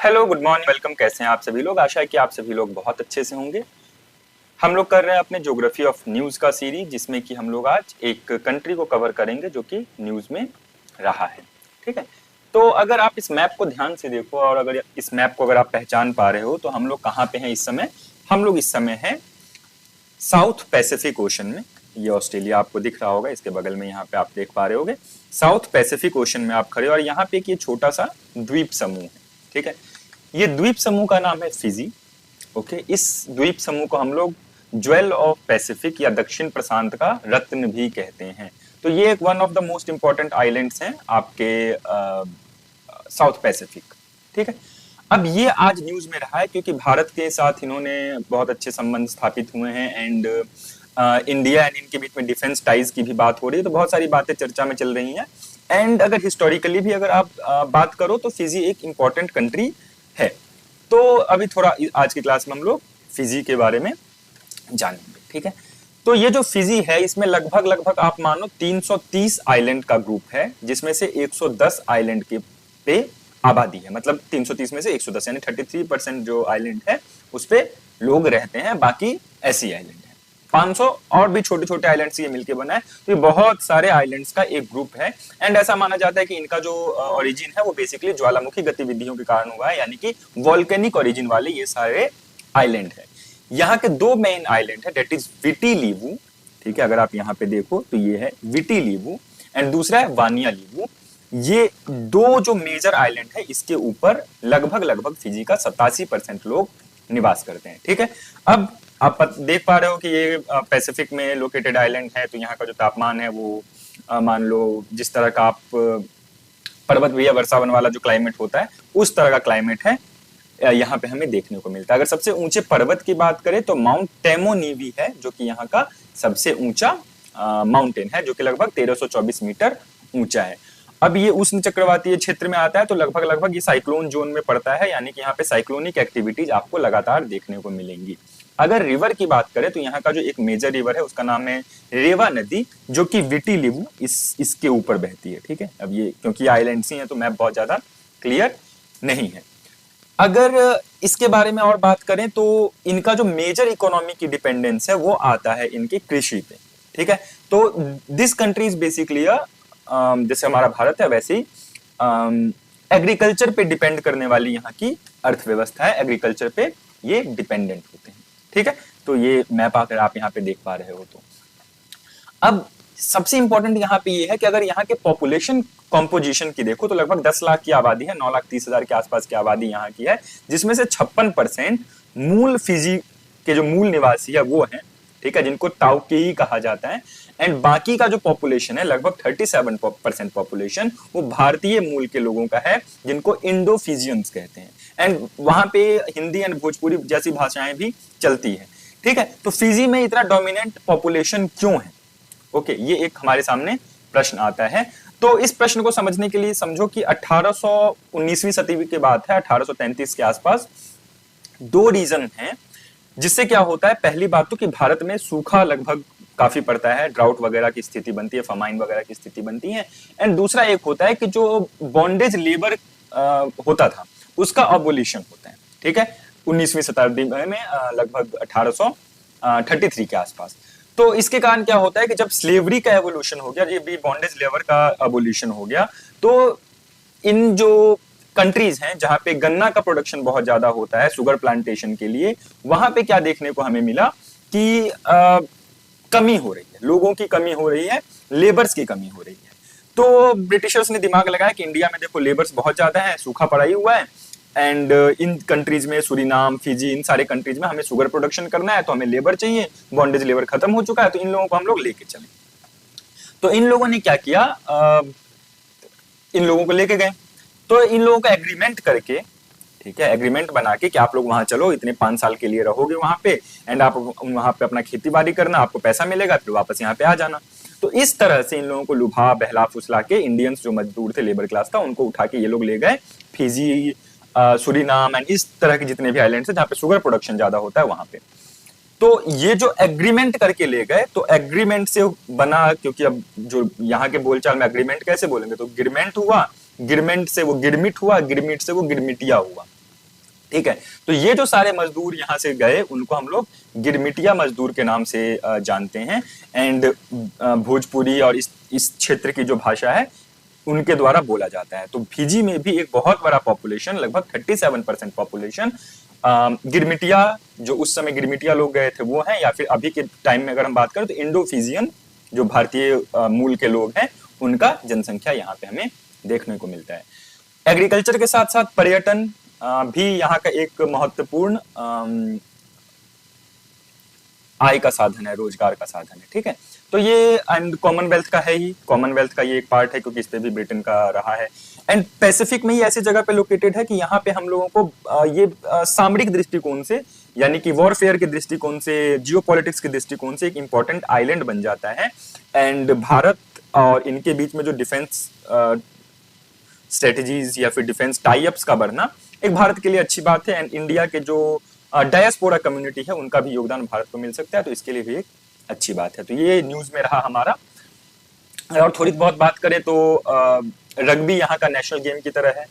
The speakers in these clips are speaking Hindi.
Hello, good morning, welcome. कैसे हैं आप सभी लोग? आशा है कि आप सभी लोग बहुत अच्छे से होंगे। हम लोग कर रहे हैं अपने ज्योग्राफी ऑफ न्यूज़ का सीरीज, जिसमें कि हम लोग आज एक कंट्री को कवर करेंगे जो कि न्यूज़ में रहा है। ठीक है, तो अगर आप इस मैप को ध्यान से देखो और अगर इस मैप को अगर आप पहचान पा रहे हो तो हम लोग कहाँ पे हैं इस समय? हम लोग इस समय हैं साउथ पैसिफिक ओशन में। ये ऑस्ट्रेलिया आपको दिख रहा होगा, इसके बगल में यहाँ पे आप देख पा रहे होगे साउथ पैसिफिक ओशन में आप खड़े हो और यहाँ पे एक ये छोटा सा द्वीप समूह है। ठीक है, ये द्वीप समूह का नाम है फिजी। ओके, इस द्वीप समूह को हम लोग ज्वेल ऑफ पैसिफिक या दक्षिण प्रशांत का रत्न भी कहते हैं। तो ये एक one of the most important islands हैं आपके साउथ पैसिफिक। ठीक है, अब ये आज न्यूज में रहा है क्योंकि भारत के साथ इन्होंने बहुत अच्छे संबंध स्थापित हुए हैं एंड इंडिया एंड इनके बीच में डिफेंस टाइज की भी बात हो रही है, तो बहुत सारी बातें चर्चा में चल रही हैं। एंड अगर हिस्टोरिकली भी अगर आप बात करो तो फिजी एक इंपॉर्टेंट कंट्री है। तो अभी थोड़ा आज की क्लास में हम लोग फिजी के बारे में जानेंगे। ठीक है, तो ये जो फिजी है इसमें लगभग लगभग आप मानो 330 आइलैंड का ग्रुप है, जिसमें से 110 आइलैंड के पे आबादी है। मतलब 330 में से 110 यानी 33% जो आइलैंड है उस पे लोग रहते हैं, बाकी ऐसी आइलैंड है। 500 और भी छोटे छोटे आइलैंड्स ये मिलके बना है, तो ये बहुत सारे आइलैंड्स का एक ग्रुप है। एंड ऐसा माना जाता है कि इनका जो ओरिजिन है वो बेसिकली ज्वालामुखी गतिविधियों के कारण हुआ है, यानी कि वॉल्केनिक ओरिजिन वाले ये सारे आइलैंड है। यहाँ के दो मेन आइलैंड है, डेट इज विटी लीवू। ठीक है, अगर आप यहाँ पे देखो तो ये है विटी लीवू एंड दूसरा है वानिया लीवू। ये दो जो मेजर आइलैंड है इसके ऊपर लगभग लगभग फिजी का 87% लोग निवास करते हैं। ठीक है, अब आप देख पा रहे हो कि ये पैसिफिक में लोकेटेड आइलैंड है, तो यहाँ का जो तापमान है वो मान लो जिस तरह का आप पर्वत भैया वर्षावन वाला जो क्लाइमेट होता है उस तरह का क्लाइमेट है यहाँ पे हमें देखने को मिलता है। अगर सबसे ऊंचे पर्वत की बात करें तो माउंट टेमोनीवी है, जो कि यहाँ का सबसे ऊंचा माउंटेन है, जो कि लगभग 1324 मीटर ऊंचा है। अब ये उष्ण चक्रवातीय क्षेत्र में आता है, तो लगभग लगभग ये साइक्लोन जोन में पड़ता है, यानी कि यहाँ पे साइक्लोनिक एक्टिविटीज आपको लगातार देखने को मिलेंगी। अगर रिवर की बात करें तो यहाँ का जो एक मेजर रिवर है उसका नाम है रेवा नदी, जो कि विटी लिवू इसके ऊपर बहती है। ठीक है, अब ये क्योंकि आइलैंड्स ही हैं तो मैप बहुत ज्यादा क्लियर नहीं है। अगर इसके बारे में और बात करें तो इनका जो मेजर इकोनॉमी की डिपेंडेंस है वो आता है इनकी कृषि पे। ठीक है, तो दिस कंट्री इज बेसिकली जैसे हमारा भारत है वैसे ही एग्रीकल्चर पे डिपेंड करने वाली यहाँ की अर्थव्यवस्था है, एग्रीकल्चर पे ये डिपेंडेंट होते हैं। ठीक है, तो ये मैप आकर आप यहाँ पे देख पा रहे हो। तो अब सबसे इंपॉर्टेंट यहाँ पे ये है कि अगर यहाँ के पॉपुलेशन कॉम्पोजिशन की देखो तो लगभग 10 लाख की आबादी है, 9,30,000 के आसपास की आबादी यहाँ की है, जिसमें से 56% मूल फिजी के जो मूल निवासी है वो है। ठीक है, जिनको ताउकेई कहा जाता है। एंड बाकी का जो पॉपुलेशन है लगभग 37% पॉपुलेशन वो भारतीय मूल के लोगों का है, जिनको इंडो फिजियंस कहते हैं। एंड वहां पे हिंदी एंड भोजपुरी जैसी भाषाएं भी चलती है। ठीक है, तो फिजी में इतना डोमिनेंट पॉपुलेशन क्यों है? ओके, ये एक हमारे सामने प्रश्न आता है। तो इस प्रश्न को समझने के लिए समझो कि 1819वीं सदी की बात है, 1833 के आसपास दो रीजन हैं जिससे क्या होता है। पहली बात तो कि भारत में सूखा लगभग काफी पड़ता है, ड्राउट वगैरह की स्थिति बनती है, फमाइन वगैरह की स्थिति बनती है। एंड दूसरा एक होता है कि जो बॉन्डेज लेबर होता था उसका अबोलिशन होता है। ठीक है, 19वीं शताब्दी में लगभग 1833 के आसपास। तो इसके कारण क्या होता है कि जब स्लेवरी का एवोल्यूशन हो गया, ये भी बॉन्डेज लेबर का एवोल्यूशन हो गया, तो इन जो कंट्रीज हैं जहां पे गन्ना का प्रोडक्शन बहुत ज्यादा होता है शुगर प्लांटेशन के लिए, वहां पे क्या देखने को हमें मिला कि कमी हो रही है, लोगों की कमी हो रही है, लेबर्स की कमी हो रही है। तो ब्रिटिशर्स ने दिमाग लगाया कि इंडिया में देखो लेबर्स बहुत ज्यादा है, सूखा पड़ा ही हुआ है, एंड इन कंट्रीज में सूरीनाम, फिजी, इन सारे कंट्रीज में हमें शुगर प्रोडक्शन करना है, तो हमें लेबर चाहिए, बॉन्डेज लेबर खत्म हो चुका है, तो इन लोगों को हम लोग लेके चले। तो इन लोगों ने क्या किया, इन लोगों को लेके गए, तो इन लोगों का एग्रीमेंट करके, ठीक है, एग्रीमेंट बना के कि आप लोग वहां चलो, इतने 5 साल के लिए रहोगे वहां पे, एंड आप वहां पे अपना खेती बाड़ी करना, आपको पैसा मिलेगा, फिर वापस यहाँ पे आ जाना। तो इस तरह से इन लोगों को लुभा बहला फुसला के इंडियंस जो मजदूर थे, लेबर क्लास था, उनको उठा के ये लोग ले गए फिजी, सूरीनाम एंड इस तरह के जितने भी आइलैंड्स हैं जहाँ पे शुगर प्रोडक्शन ज्यादा होता है वहां पे। तो ये जो एग्रीमेंट करके ले गए, तो एग्रीमेंट से बना, क्योंकि अब जो यहाँ के बोलचाल में एग्रीमेंट कैसे बोलेंगे, तो गिरमेंट हुआ, गिरमेंट से वो गिरमिट हुआ, गिरमिट से वो गिरमिटिया हुआ। ठीक है। तो ये जो सारे मजदूर यहाँ से गए उनको हम लोग गिरमिटिया मजदूर के नाम से जानते हैं। एंड भोजपुरी और इस क्षेत्र की जो भाषा है उनके द्वारा बोला जाता है। तो फिजी में भी एक बहुत बड़ा पॉपुलेशन, लगभग 37% पॉपुलेशन गिरमिटिया, जो उस समय गिरमिटिया लोग गए थे वो हैं, या फिर अभी के टाइम में अगर हम बात करें तो इंडो फिजियन जो भारतीय मूल के लोग हैं उनका जनसंख्या यहाँ पे हमें देखने को मिलता है। एग्रीकल्चर के साथ साथ पर्यटन भी यहाँ का एक महत्वपूर्ण आय का साधन है, रोजगार का साधन है। ठीक है, तो ये एंड कॉमनवेल्थ का है ही, कॉमनवेल्थ का ये एक पार्ट है क्योंकि इस पे भी ब्रिटेन का रहा है। एंड पैसिफिक में ही ऐसी जगह पे लोकेटेड है कि यहाँ पे हम लोगों को ये सामरिक दृष्टिकोण से, यानी कि वॉरफेयर के दृष्टिकोण से, जियोपॉलिटिक्स के दृष्टिकोण से एक इंपॉर्टेंट आइलैंड बन जाता है। एंड भारत और इनके बीच में जो डिफेंस स्ट्रेटेजीज या फिर डिफेंस टाई-अप्स का बढ़ना एक भारत के लिए अच्छी बात है। एंड इंडिया के जो डायस्पोरा कम्युनिटी है उनका भी योगदान भारत को मिल सकता है, तो इसके लिए भी एक अच्छी बात है। तो ये न्यूज में रहा हमारा। और थोड़ी बहुत बात करें तो रग्बी यहाँ का नेशनल गेम की तरह है।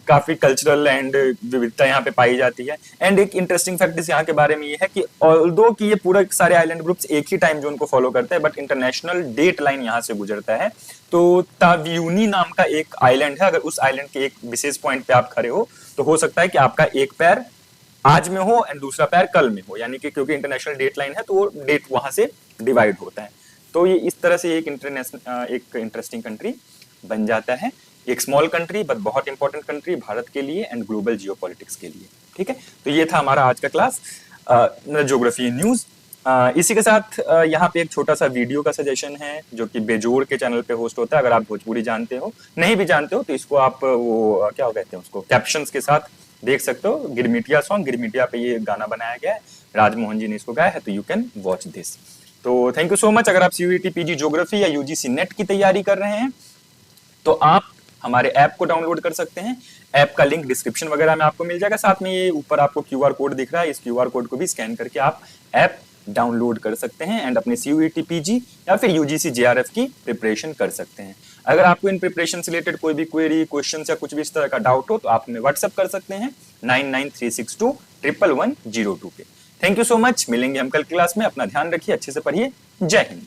काफी कल्चरल एंड विविधता यहाँ पे पाई जाती है। एंड एक इंटरेस्टिंग फैक्ट इस यहाँ के बारे में ये है कि ऑल्दो कि ये पूरा सारे आइलैंड ग्रुप्स एक ही टाइम जोन को फॉलो करते हैं, बट इंटरनेशनल डेट लाइन यहाँ से गुजरता है। तो ताव्यूनी नाम का एक आइलैंड है, अगर उस आइलैंड के एक विशेष पॉइंट पे आप खड़े हो तो हो सकता है कि आपका एक पैर आज में हो एंड दूसरा पैर कल में हो, यानी कि क्योंकि इंटरनेशनल डेट लाइन है तो वो डेट वहां से डिवाइड होता है। तो ये इस तरह से एक इंटरेस्टिंग कंट्री बन जाता है। एक स्मॉल कंट्री बट बहुत इंपॉर्टेंट कंट्री भारत के लिए एंड ग्लोबल जियोपॉलिटिक्स के लिए। ठीक है, तो ये था हमारा आज का क्लास ज्योग्राफी न्यूज। इसी के साथ यहाँ पे एक छोटा सा वीडियो का सजेशन है जो कि बेजोड़ के चैनल पे होस्ट होता है। अगर आप भोजपुरी जानते हो, नहीं भी जानते हो तो इसको आप वो क्या कहते हैं उसको कैप्शंस के साथ देख सकते हो। गिरमिटिया सॉन्ग, गिरमिटिया पे ये गाना बनाया गया है, राजमोहन जी ने इसको गाया है, तो यू कैन वॉच दिस। तो थैंक यू सो मच। अगर आप सीयूईटी पीजी ज्योग्राफी या यूजीसी नेट की तैयारी कर रहे हैं तो आप हमारे ऐप को डाउनलोड कर सकते हैं। ऐप का लिंक डिस्क्रिप्शन वगैरह में आपको मिल जाएगा। साथ में ये ऊपर आपको क्यूआर कोड दिख रहा है, इस क्यूआर कोड को भी स्कैन करके आप ऐप डाउनलोड कर सकते हैं एंड अपने सीयूईटी पीजी या फिर यूजीसी जेआरएफ की प्रिपरेशन कर सकते हैं। अगर आपको इन प्रिपरेशन से रिलेटेड कोई भी क्वेरी, क्वेश्चन या कुछ भी इस तरह का डाउट हो तो आप हमें व्हाट्सएप कर सकते हैं 9936211102 पे। Thank you so much. मिलेंगे हम कल क्लास में। अपना ध्यान रखिए, अच्छे से पढ़िए। जय हिंद।